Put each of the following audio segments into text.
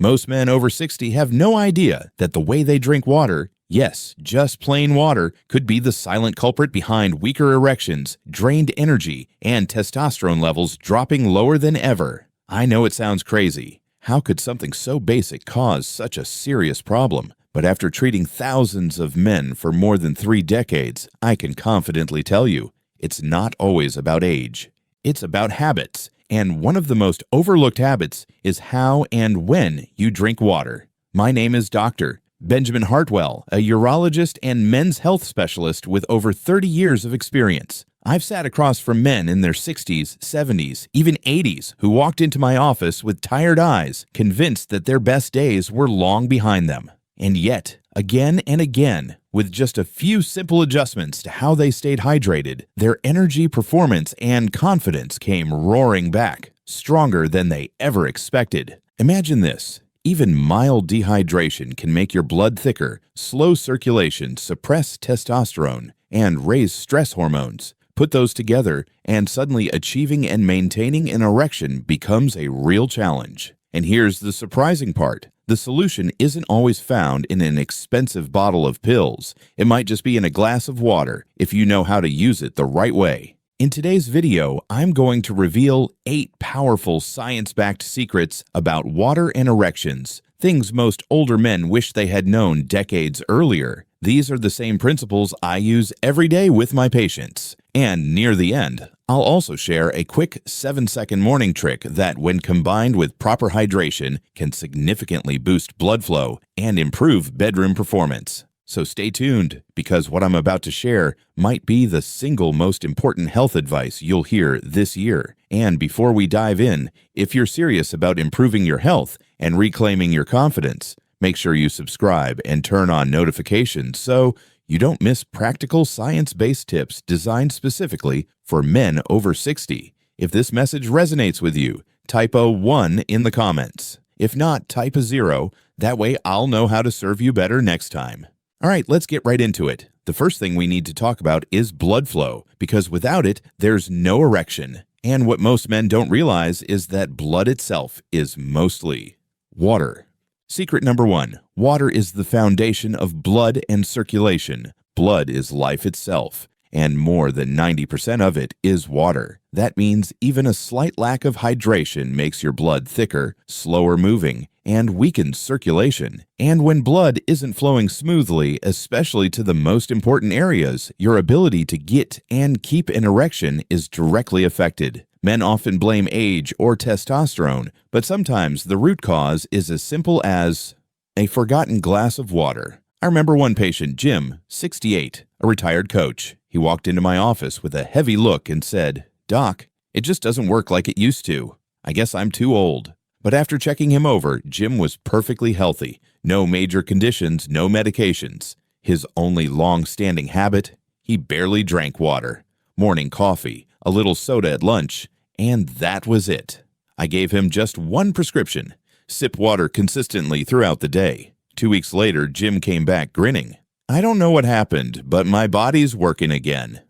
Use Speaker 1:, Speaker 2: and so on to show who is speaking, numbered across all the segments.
Speaker 1: Most men over 60 have no idea that the way they drink water, yes, just plain water, could be the silent culprit behind weaker erections, drained energy, and testosterone levels dropping lower than ever. I know it sounds crazy. How could something so basic cause such a serious problem? But after treating thousands of men for more than 3 decades, I can confidently tell you, it's not always about age. It's about habits. And one of the most overlooked habits is how and when you drink water. My name is Dr. Benjamin Hartwell, a urologist and men's health specialist with over 30 years of experience. I've sat across from men in their 60s, 70s, even 80s who walked into my office with tired eyes, convinced that their best days were long behind them. And yet, again and again, with just a few simple adjustments to how they stayed hydrated, their energy, performance, and confidence came roaring back, stronger than they ever expected. Imagine this. Even mild dehydration can make your blood thicker, slow circulation, suppress testosterone, and raise stress hormones. Put those together, and suddenly achieving and maintaining an erection becomes a real challenge. And here's the surprising part. The solution isn't always found in an expensive bottle of pills. It might just be in a glass of water if you know how to use it the right way. In today's video, I'm going to reveal 8 powerful science-backed secrets about water and erections, things most older men wish they had known decades earlier. These are the same principles I use every day with my patients. And near the end, I'll also share a quick 7-second morning trick that, when combined with proper hydration, can significantly boost blood flow and improve bedroom performance. So stay tuned, because what I'm about to share might be the single most important health advice you'll hear this year. And before we dive in, if you're serious about improving your health and reclaiming your confidence, make sure you subscribe and turn on notifications so you don't miss practical science-based tips designed specifically for men over 60. If this message resonates with you, type a 1 in the comments. If not, type a 0. That way I'll know how to serve you better next time. All right, let's get right into it. The first thing we need to talk about is blood flow, because without it, there's no erection. And what most men don't realize is that blood itself is mostly water. Secret number 1. Water is the foundation of blood and circulation. Blood is life itself, and more than 90% of it is water. That means even a slight lack of hydration makes your blood thicker, slower moving, and weakens circulation. And when blood isn't flowing smoothly, especially to the most important areas, your ability to get and keep an erection is directly affected. Men often blame age or testosterone, but sometimes the root cause is as simple as a forgotten glass of water. I remember one patient, Jim, 68, a retired coach. He walked into my office with a heavy look and said, "Doc, it just doesn't work like it used to. I guess I'm too old." But after checking him over, Jim was perfectly healthy. No major conditions, no medications. His only long-standing habit? He barely drank water. Morning coffee, a little soda at lunch, and that was it. I gave him just one prescription: sip water consistently throughout the day. 2 weeks later, Jim came back grinning. "I don't know what happened, but my body's working again."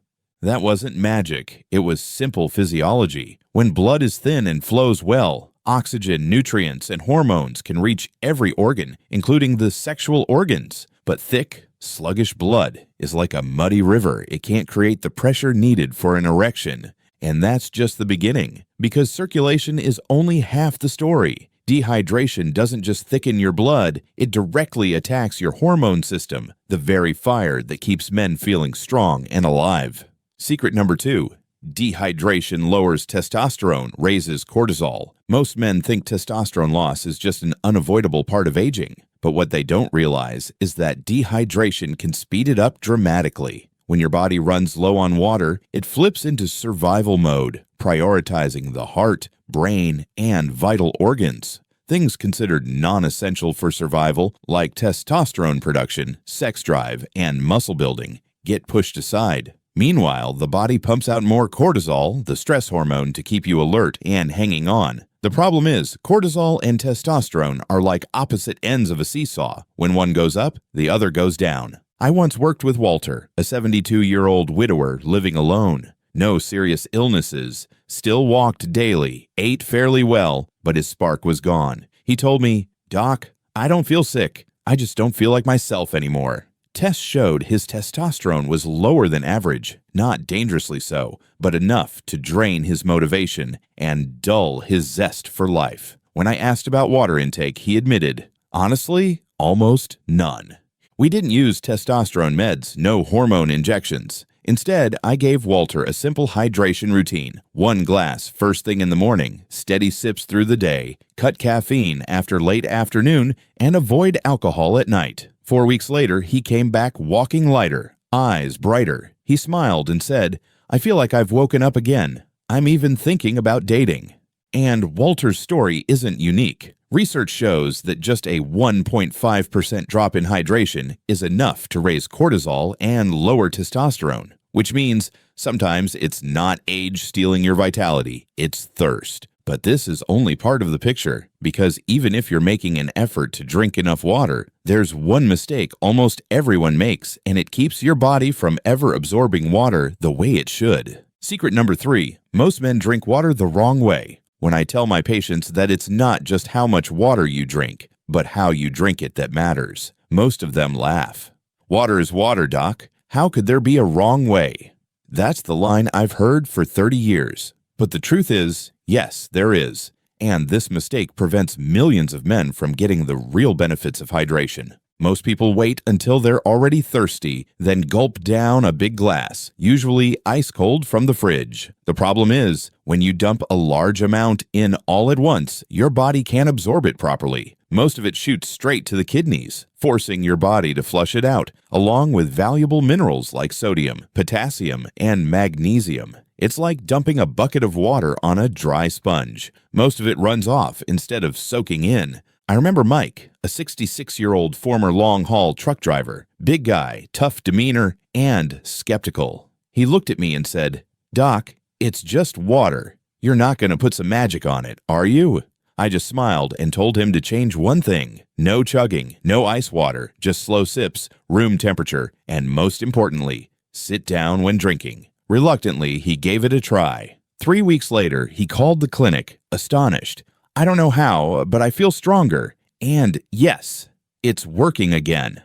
Speaker 1: That wasn't magic. It was simple physiology. When blood is thin and flows well, oxygen, nutrients, and hormones can reach every organ, including the sexual organs. But thick, sluggish blood is like a muddy river. It can't create the pressure needed for an erection. And that's just the beginning, because circulation is only half the story. Dehydration doesn't just thicken your blood, it directly attacks your hormone system, the very fire that keeps men feeling strong and alive. Secret number 2. Dehydration lowers testosterone, raises cortisol. Most men think testosterone loss is just an unavoidable part of aging, but what they don't realize is that dehydration can speed it up dramatically. When your body runs low on water, it flips into survival mode, prioritizing the heart, brain, and vital organs. Things considered non-essential for survival, like testosterone production, sex drive, and muscle building, get pushed aside. Meanwhile, the body pumps out more cortisol, the stress hormone, to keep you alert and hanging on. The problem is, cortisol and testosterone are like opposite ends of a seesaw. When one goes up, the other goes down. I once worked with Walter, a 72-year-old widower living alone. No serious illnesses, still walked daily, ate fairly well, but his spark was gone. He told me, "Doc, I don't feel sick. I just don't feel like myself anymore." Tests showed his testosterone was lower than average, not dangerously so, but enough to drain his motivation and dull his zest for life. When I asked about water intake, he admitted, "Honestly, almost none." We didn't use testosterone meds, no hormone injections. Instead, I gave Walter a simple hydration routine. 1 glass first thing in the morning, steady sips through the day, cut caffeine after late afternoon, and avoid alcohol at night. 4 weeks later, he came back walking lighter, eyes brighter. He smiled and said, "I feel like I've woken up again. I'm even thinking about dating." And Walter's story isn't unique. Research shows that just a 1.5% drop in hydration is enough to raise cortisol and lower testosterone, which means sometimes it's not age stealing your vitality, it's thirst. But this is only part of the picture, because even if you're making an effort to drink enough water, there's one mistake almost everyone makes, and it keeps your body from ever absorbing water the way it should. Secret number 3, most men drink water the wrong way. When I tell my patients that it's not just how much water you drink, but how you drink it that matters, most of them laugh. "Water is water, Doc. How could there be a wrong way?" That's the line I've heard for 30 years. But the truth is, yes, there is. And this mistake prevents millions of men from getting the real benefits of hydration. Most people wait until they're already thirsty, then gulp down a big glass, usually ice cold from the fridge. The problem is, when you dump a large amount in all at once, your body can't absorb it properly. Most of it shoots straight to the kidneys, forcing your body to flush it out, along with valuable minerals like sodium, potassium, and magnesium. It's like dumping a bucket of water on a dry sponge. Most of it runs off instead of soaking in. I remember Mike, a 66-year-old former long-haul truck driver, big guy, tough demeanor, and skeptical. He looked at me and said, "Doc, it's just water. You're not going to put some magic on it, are you?" I just smiled and told him to change one thing: no chugging, no ice water, just slow sips, room temperature, and most importantly, sit down when drinking. Reluctantly, he gave it a try. 3 weeks later, he called the clinic, astonished. "I don't know how, but I feel stronger. And yes, it's working again."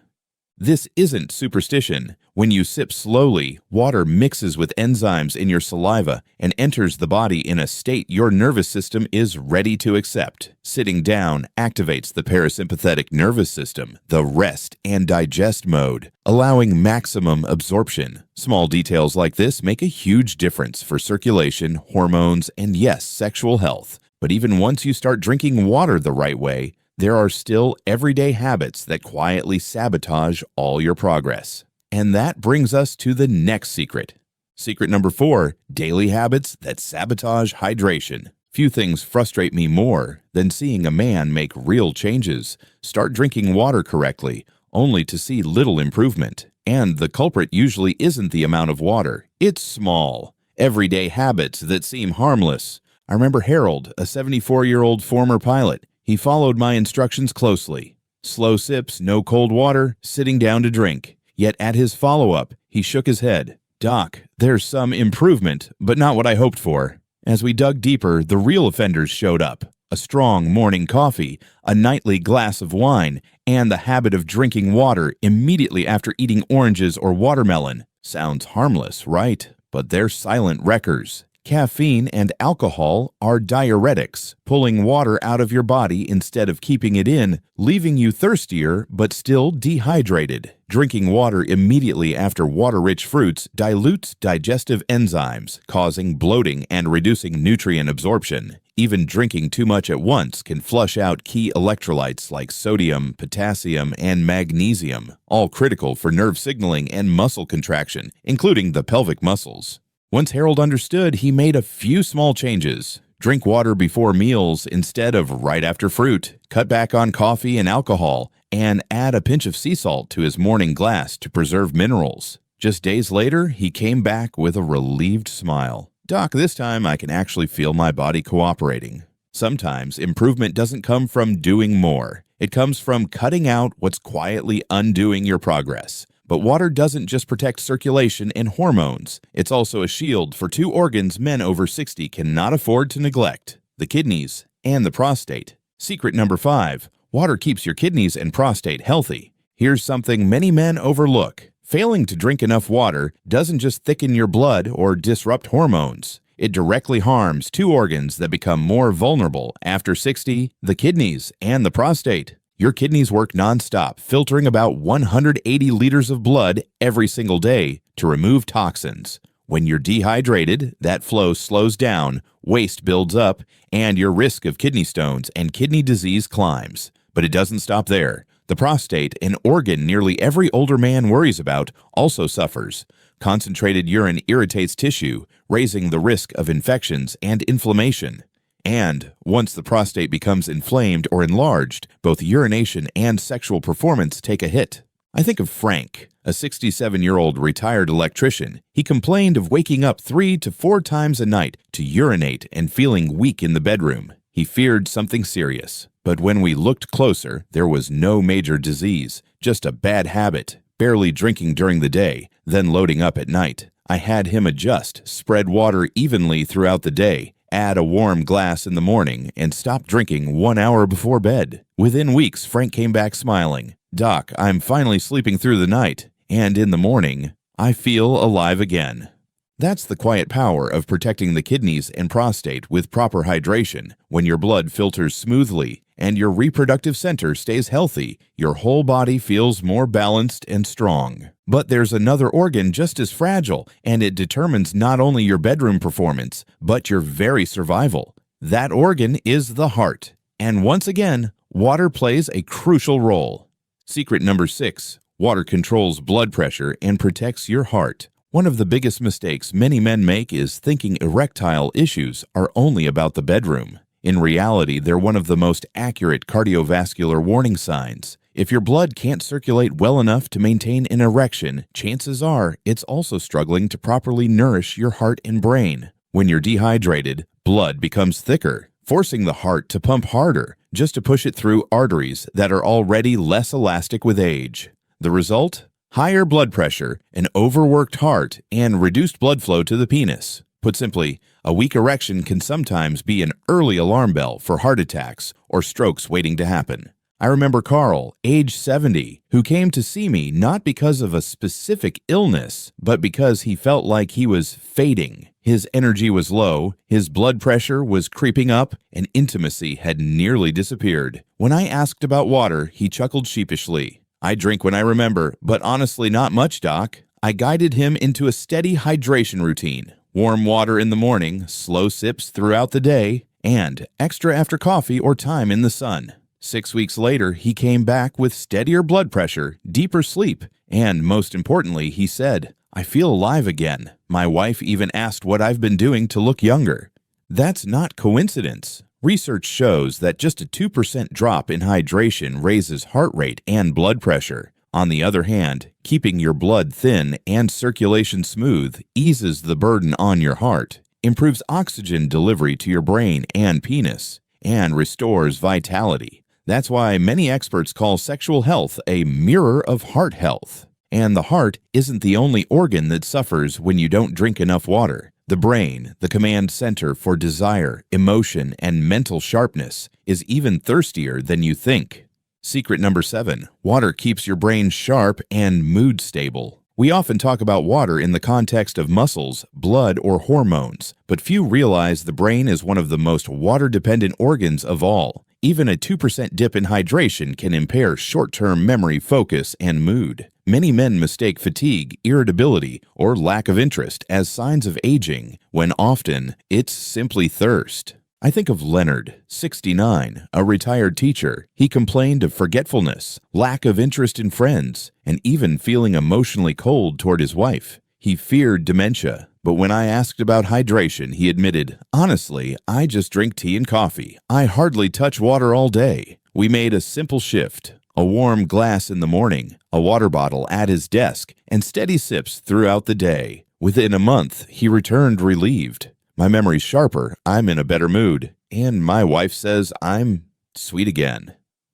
Speaker 1: This isn't superstition. When you sip slowly, water mixes with enzymes in your saliva and enters the body in a state your nervous system is ready to accept. Sitting down activates the parasympathetic nervous system, the rest and digest mode, allowing maximum absorption. Small details like this make a huge difference for circulation, hormones, and yes, sexual health. But even once you start drinking water the right way, there are still everyday habits that quietly sabotage all your progress. And that brings us to the next secret. Secret number 4, daily habits that sabotage hydration. Few things frustrate me more than seeing a man make real changes, start drinking water correctly, only to see little improvement. And the culprit usually isn't the amount of water. It's small, everyday habits that seem harmless. I remember Harold, a 74-year-old former pilot. He followed my instructions closely. Slow sips, no cold water, sitting down to drink. Yet at his follow-up, he shook his head. "Doc, there's some improvement, but not what I hoped for." As we dug deeper, the real offenders showed up. A strong morning coffee, a nightly glass of wine, and the habit of drinking water immediately after eating oranges or watermelon. Sounds harmless, right? But they're silent wreckers. Caffeine and alcohol are diuretics, pulling water out of your body instead of keeping it in, leaving you thirstier but still dehydrated. Drinking water immediately after water-rich fruits dilutes digestive enzymes, causing bloating and reducing nutrient absorption. Even drinking too much at once can flush out key electrolytes like sodium, potassium, and magnesium, all critical for nerve signaling and muscle contraction, including the pelvic muscles. Once Harold understood, he made a few small changes. Drink water before meals instead of right after fruit, cut back on coffee and alcohol, and add a pinch of sea salt to his morning glass to preserve minerals. Just days later, he came back with a relieved smile. "Doc, this time I can actually feel my body cooperating." Sometimes improvement doesn't come from doing more. It comes from cutting out what's quietly undoing your progress. But water doesn't just protect circulation and hormones. It's also a shield for 2 organs men over 60 cannot afford to neglect: the kidneys and the prostate. Secret number 5, Water keeps your kidneys and prostate healthy. Here's something many men overlook. Failing to drink enough water doesn't just thicken your blood or disrupt hormones. It directly harms two organs that become more vulnerable after 60, the kidneys and the prostate. Your kidneys work nonstop, filtering about 180 liters of blood every single day to remove toxins. When you're dehydrated, that flow slows down, waste builds up, and your risk of kidney stones and kidney disease climbs. But it doesn't stop there. The prostate, an organ nearly every older man worries about, also suffers. Concentrated urine irritates tissue, raising the risk of infections and inflammation. And once the prostate becomes inflamed or enlarged, both urination and sexual performance take a hit. I think of Frank, a 67-year-old retired electrician. He complained of waking up 3 to 4 times a night to urinate and feeling weak in the bedroom. He feared something serious. But when we looked closer, there was no major disease, just a bad habit, barely drinking during the day, then loading up at night. I had him adjust, spread water evenly throughout the day, add a warm glass in the morning, and stop drinking 1 hour before bed. Within weeks, Frank came back smiling. "Doc, I'm finally sleeping through the night, and in the morning, I feel alive again." That's the quiet power of protecting the kidneys and prostate with proper hydration. When your blood filters smoothly and your reproductive center stays healthy, your whole body feels more balanced and strong. But there's another organ just as fragile, and it determines not only your bedroom performance, but your very survival. That organ is the heart. And once again, water plays a crucial role. Secret number 6. Water controls blood pressure and protects your heart. One of the biggest mistakes many men make is thinking erectile issues are only about the bedroom. In reality, they're one of the most accurate cardiovascular warning signs. If your blood can't circulate well enough to maintain an erection, chances are it's also struggling to properly nourish your heart and brain. When you're dehydrated, blood becomes thicker, forcing the heart to pump harder just to push it through arteries that are already less elastic with age. The result? Higher blood pressure, an overworked heart, and reduced blood flow to the penis. Put simply, a weak erection can sometimes be an early alarm bell for heart attacks or strokes waiting to happen. I remember Carl, age 70, who came to see me not because of a specific illness, but because he felt like he was fading. His energy was low, his blood pressure was creeping up, and intimacy had nearly disappeared. When I asked about water, he chuckled sheepishly. "I drink when I remember, but honestly not much, Doc." I guided him into a steady hydration routine. Warm water in the morning, slow sips throughout the day, and extra after coffee or time in the sun. 6 weeks later, he came back with steadier blood pressure, deeper sleep, and most importantly, he said, "I feel alive again. My wife even asked what I've been doing to look younger." That's not coincidence. Research shows that just a 2% drop in hydration raises heart rate and blood pressure. On the other hand, keeping your blood thin and circulation smooth eases the burden on your heart, improves oxygen delivery to your brain and penis, and restores vitality. That's why many experts call sexual health a mirror of heart health. And the heart isn't the only organ that suffers when you don't drink enough water. The brain, the command center for desire, emotion, and mental sharpness, is even thirstier than you think. Secret number 7. Water keeps your brain sharp and mood stable. We often talk about water in the context of muscles, blood, or hormones, but few realize the brain is one of the most water-dependent organs of all. Even a 2% dip in hydration can impair short-term memory, focus, and mood. Many men mistake fatigue, irritability, or lack of interest as signs of aging, when often it's simply thirst. I think of Leonard, 69, a retired teacher. He complained of forgetfulness, lack of interest in friends, and even feeling emotionally cold toward his wife. He feared dementia, but when I asked about hydration, he admitted, "Honestly, I just drink tea and coffee. I hardly touch water all day." We made a simple shift. A warm glass in the morning, a water bottle at his desk, and steady sips throughout the day. Within a month, he returned relieved. My memory's sharper, I'm in a better mood, and my wife says I'm sweet again.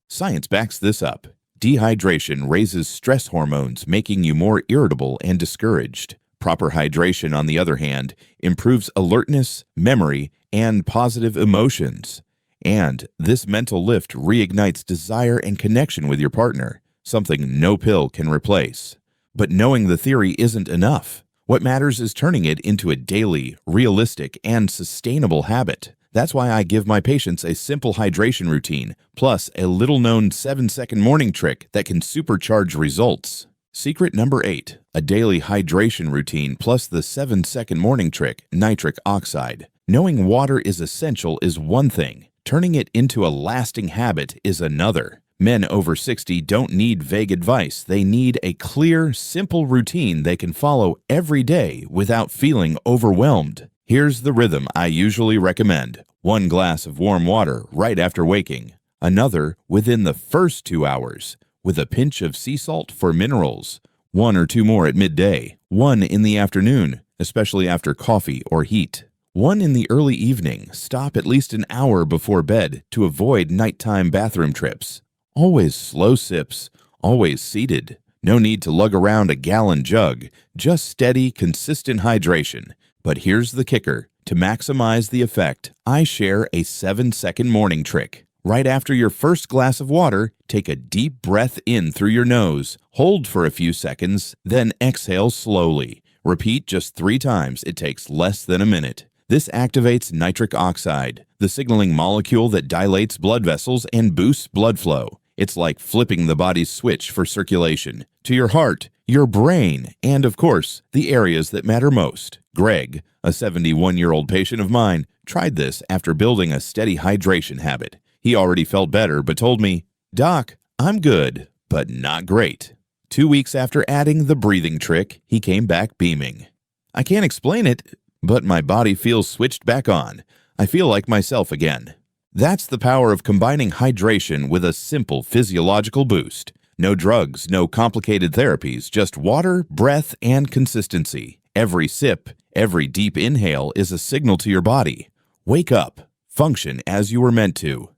Speaker 1: Science backs this up. Dehydration raises stress hormones, making you more irritable and discouraged. Proper hydration, on the other hand, improves alertness, memory, and positive emotions. And this mental lift reignites desire and connection with your partner, something no pill can replace. But knowing the theory isn't enough. What matters is turning it into a daily, realistic, and sustainable habit. That's why I give my patients a simple hydration routine, plus a little-known 7-second morning trick that can supercharge results. Secret number 8, a daily hydration routine plus the 7-second morning trick, nitric oxide. Knowing water is essential is one thing. Turning it into a lasting habit is another. Men over 60 don't need vague advice. They need a clear, simple routine they can follow every day without feeling overwhelmed. Here's the rhythm I usually recommend. 1 glass of warm water right after waking. Another within the first 2 hours, with a pinch of sea salt for minerals. 1 or 2 more at midday. 1 in the afternoon, especially after coffee or heat. 1 in the early evening. Stop at least an hour before bed to avoid nighttime bathroom trips. Always slow sips, always seated. No need to lug around a gallon jug, just steady, consistent hydration. But here's the kicker. To maximize the effect, I share a 7-second morning trick. Right after your first glass of water, take a deep breath in through your nose, hold for a few seconds, then exhale slowly. Repeat just 3 times. It takes less than a minute. This activates nitric oxide, the signaling molecule that dilates blood vessels and boosts blood flow. It's like flipping the body's switch for circulation to your heart, your brain, and of course, the areas that matter most. Greg, a 71-year-old patient of mine, tried this after building a steady hydration habit. He already felt better but told me, "Doc, I'm good, but not great." 2 weeks after adding the breathing trick, he came back beaming. "I can't explain it, but my body feels switched back on. I feel like myself again." That's the power of combining hydration with a simple physiological boost. No drugs, no complicated therapies, just water, breath, and consistency. Every sip, every deep inhale is a signal to your body. Wake up, function as you were meant to.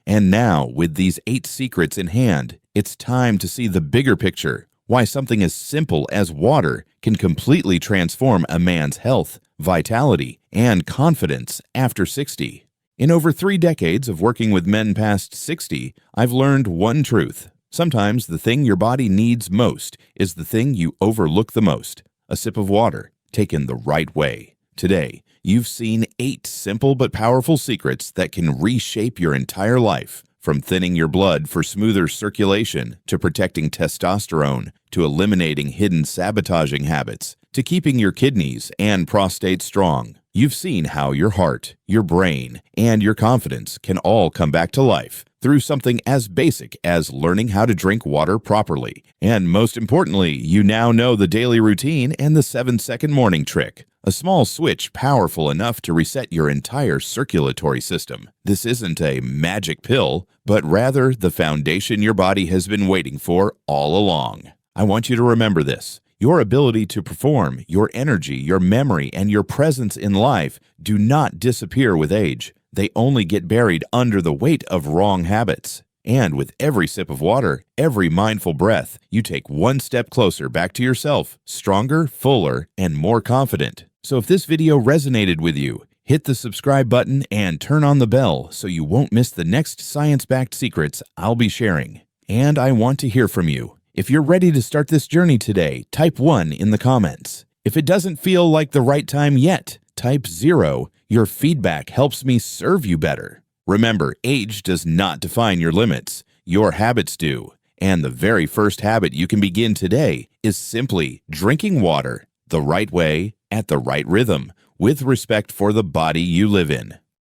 Speaker 1: And now, with these 8 secrets in hand, it's time to see the bigger picture, why something as simple as water can completely transform a man's health, vitality, and confidence after 60. In over 3 decades of working with men past 60, I've learned one truth. Sometimes the thing your body needs most is the thing you overlook the most. A sip of water, taken the right way. Today, you've seen 8 simple but powerful secrets that can reshape your entire life. From thinning your blood for smoother circulation, to protecting testosterone, to eliminating hidden sabotaging habits, to keeping your kidneys and prostate strong. You've seen how your heart, your brain, and your confidence can all come back to life through something as basic as learning how to drink water properly. And most importantly, you now know the daily routine and the 7-second morning trick. A small switch powerful enough to reset your entire circulatory system. This isn't a magic pill, but rather the foundation your body has been waiting for all along. I want you to remember this. Your ability to perform, your energy, your memory, and your presence in life do not disappear with age. They only get buried under the weight of wrong habits. And with every sip of water, every mindful breath, you take one step closer back to yourself, stronger, fuller, and more confident. So if this video resonated with you, hit the subscribe button and turn on the bell so you won't miss the next science-backed secrets I'll be sharing. And I want to hear from you. If you're ready to start this journey today, type 1 in the comments. If it doesn't feel like the right time yet, type 0. Your feedback helps me serve you better. Remember, age does not define your limits. Your habits do. And the very first habit you can begin today is simply drinking water the right way, at the right rhythm, with respect for the body you live in.